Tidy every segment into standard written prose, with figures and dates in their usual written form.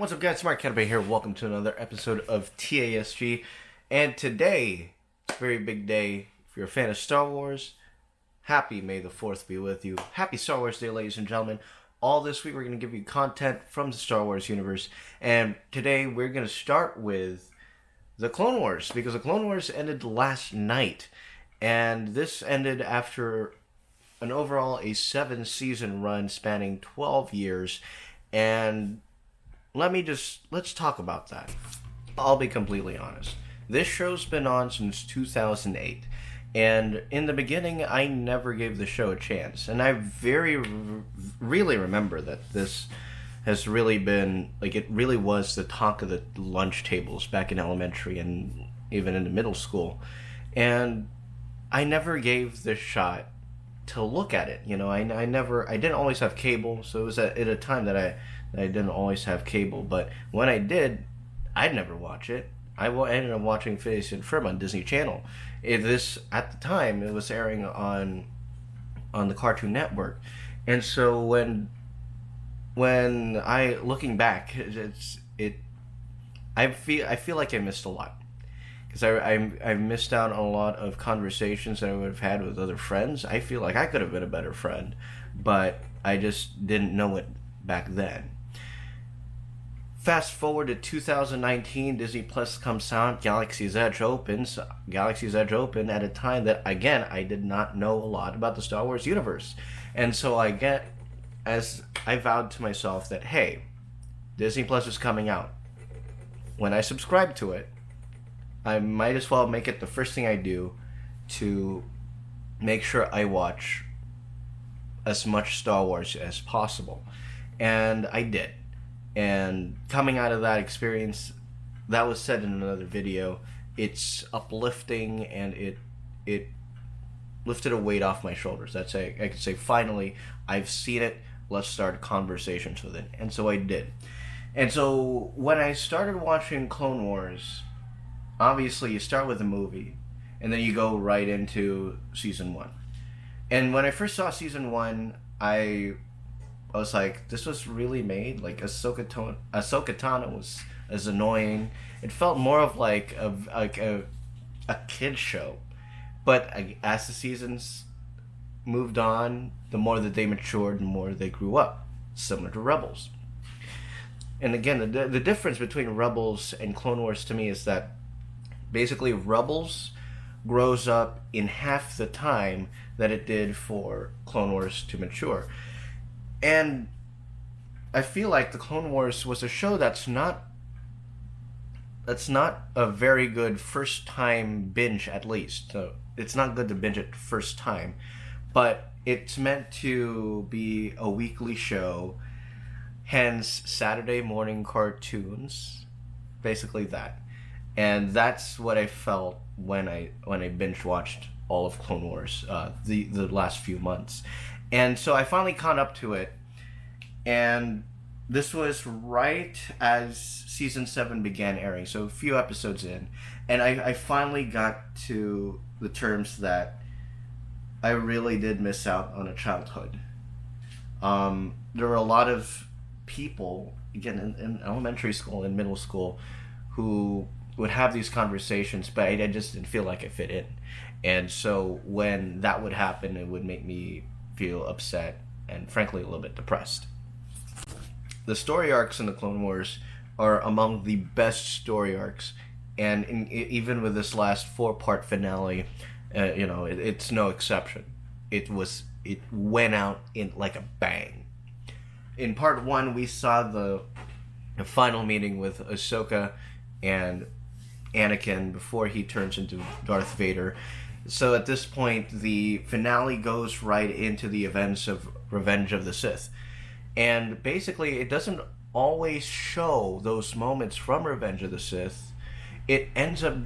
What's up, guys? Smart Canopy here. Welcome to another episode of TASG. And today, it's a very big day. If you're a fan of Star Wars, happy May the 4th be with you. Happy Star Wars Day, ladies and gentlemen. All this week, we're going to give you content from the Star Wars universe. And today, we're going to start with the Clone Wars, because the Clone Wars ended last night. And this ended after an overall a 7-season run spanning 12 years. And let's talk about that. I'll be completely honest. This show's been on since 2008. And in the beginning, I never gave the show a chance. And I really remember that this has really been, it really was the talk of the lunch tables back in elementary and even into middle school. And I never gave the shot to look at it. I didn't always have cable, so it was at a time that I didn't always have cable. But when I did, I'd never watch it. I ended up watching Phineas and Ferb on Disney Channel. At the time, it was airing on the Cartoon Network. And so when looking back, I feel like I missed a lot. Because I missed out on a lot of conversations that I would have had with other friends. I feel like I could have been a better friend, but I just didn't know it back then. Fast forward to 2019, Disney Plus comes out, Galaxy's Edge opens at a time that, again, I did not know a lot about the Star Wars universe. And so as I vowed to myself that, hey, Disney Plus is coming out. When I subscribe to it, I might as well make it the first thing I do to make sure I watch as much Star Wars as possible. And I did. And coming out of that experience, that was said in another video, it's uplifting and it lifted a weight off my shoulders. I could say, finally, I've seen it, let's start conversations with it. And so I did. And so when I started watching Clone Wars, obviously you start with a movie, and then you go right into Season 1. And when I first saw Season 1, I was like, this was really made? Ahsoka Tano was as annoying. It felt more of like a kid show. But as the seasons moved on, the more that they matured, the more they grew up, similar to Rebels. And again, the difference between Rebels and Clone Wars to me is that basically Rebels grows up in half the time that it did for Clone Wars to mature. And I feel like the Clone Wars was a show that's not a very good first time binge, at least. So it's not good to binge it first time, but it's meant to be a weekly show, hence Saturday morning cartoons, basically that. And that's what I felt when I binge watched all of Clone Wars the last few months. And so I finally caught up to it, and this was right as Season 7 began airing, so a few episodes in, and I finally got to the terms that I really did miss out on a childhood. There were a lot of people, again, in elementary school and middle school, who would have these conversations, but I just didn't feel like I fit in. And so when that would happen, it would make me feel upset and frankly a little bit depressed. The story arcs in the Clone Wars are among the best story arcs, and even with this last 4-part finale, it's no exception. It went out in like a bang. In part 1, we saw the final meeting with Ahsoka and Anakin before he turns into Darth Vader. So at this point, the finale goes right into the events of Revenge of the Sith. And basically, it doesn't always show those moments from Revenge of the Sith. It ends up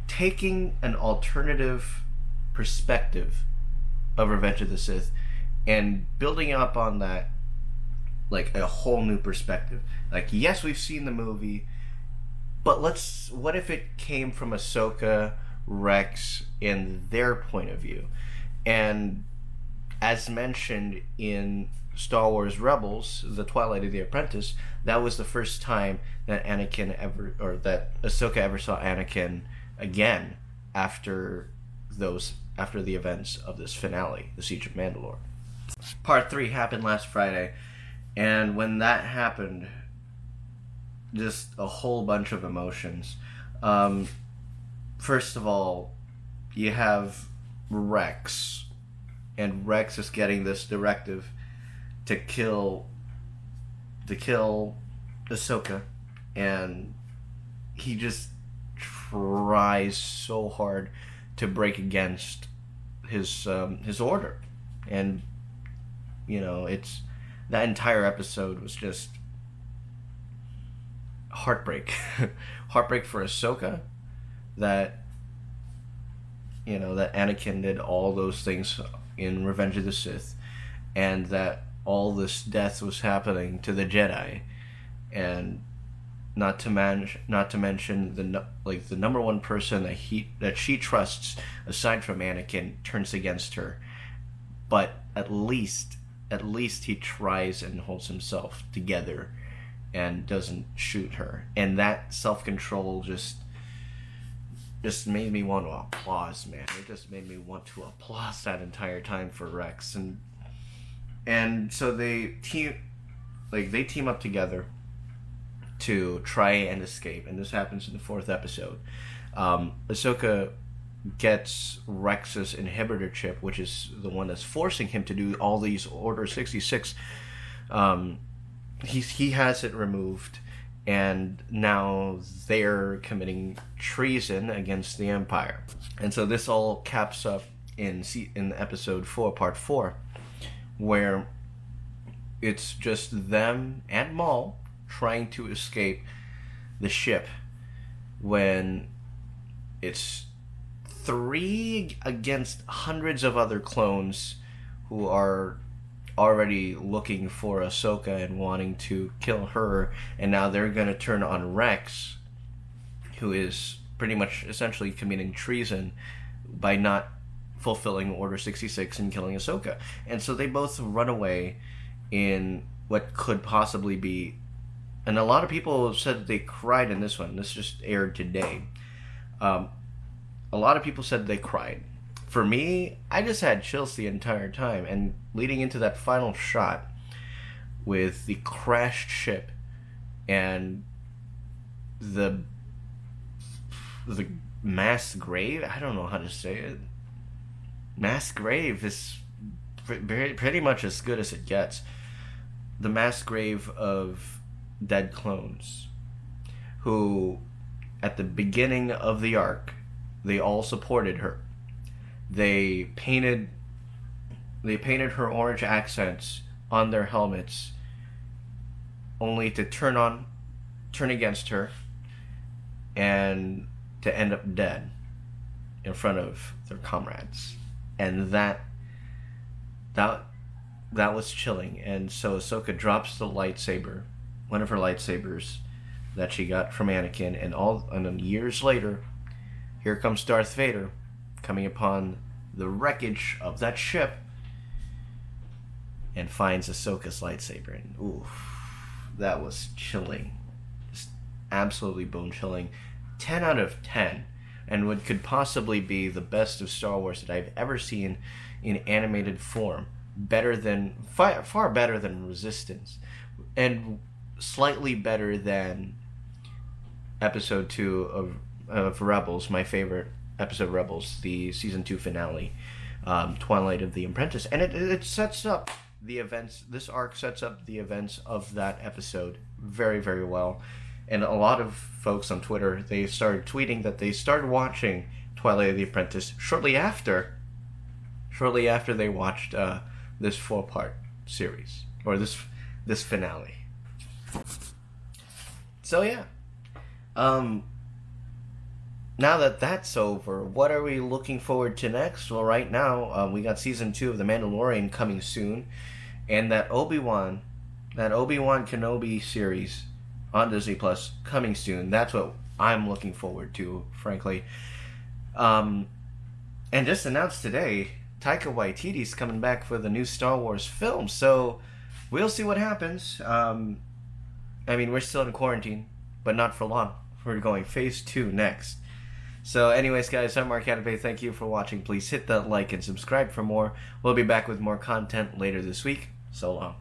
taking an alternative perspective of Revenge of the Sith and building up on that like a whole new perspective. Like, yes, we've seen the movie, but what if it came from Ahsoka, Rex, and their point of view? And as mentioned in Star Wars Rebels, The Twilight of the Apprentice, that was the first time that that Ahsoka ever saw Anakin again after the events of this finale, The Siege of Mandalore. Part 3 happened last Friday, and when that happened, just a whole bunch of emotions. First of all, you have Rex, and Rex is getting this directive to kill Ahsoka, and he just tries so hard to break against his order, and it's that entire episode was just heartbreak. Heartbreak for Ahsoka that that Anakin did all those things in Revenge of the Sith, and that all this death was happening to the Jedi, and not to mention the number one person that she trusts aside from Anakin turns against her, but at least he tries and holds himself together and doesn't shoot her, and that self-control just made me want to applause, man. It just made me want to applause that entire time for Rex, and so they team up together to try and escape, and this happens in the 4th episode. Ahsoka gets Rex's inhibitor chip, which is the one that's forcing him to do all these Order 66. He has it removed, and now they're committing treason against the Empire. And so this all caps up in episode 4, part 4, where it's just them and Maul trying to escape the ship when it's 3 against hundreds of other clones who are already looking for Ahsoka and wanting to kill her, and now they're going to turn on Rex, who is pretty much essentially committing treason by not fulfilling Order 66 and killing Ahsoka. And so they both run away in what could possibly be, and a lot of people said that they cried in this one. This just aired today. A lot of people said they cried. For me, I just had chills the entire time, and leading into that final shot with the crashed ship and the mass grave. I don't know how to say it. Mass grave is pretty much as good as it gets. The mass grave of dead clones who, at the beginning of the arc, they all supported her. They painted her orange accents on their helmets, only to turn against her and to end up dead in front of their comrades. And that was chilling. And so Ahsoka drops the lightsaber, one of her lightsabers that she got from Anakin, and then years later, here comes Darth Vader coming upon the wreckage of that ship and finds Ahsoka's lightsaber. And that was chilling. Just absolutely bone chilling. 10 out of 10. And what could possibly be the best of Star Wars that I've ever seen in animated form. Far better than Resistance. And slightly better than episode 2 of Rebels, my favorite episode of Rebels, the season 2 finale, Twilight of the Apprentice. And it sets up the events, this arc sets up the events of that episode very, very well. And a lot of folks on Twitter, they started tweeting that they started watching Twilight of the Apprentice shortly after they watched this 4-part series, or this finale. So yeah, now that that's over, what are we looking forward to next? Well, right now, we got season 2 of The Mandalorian coming soon, and that Obi-Wan Kenobi series on Disney Plus coming soon. That's what I'm looking forward to, frankly. And just announced today, Taika Waititi's coming back for the new Star Wars film. So we'll see what happens. I mean, we're still in quarantine, but not for long. We're going phase 2 next. So anyways, guys, I'm Mark Canape. Thank you for watching. Please hit that like and subscribe for more. We'll be back with more content later this week. So long.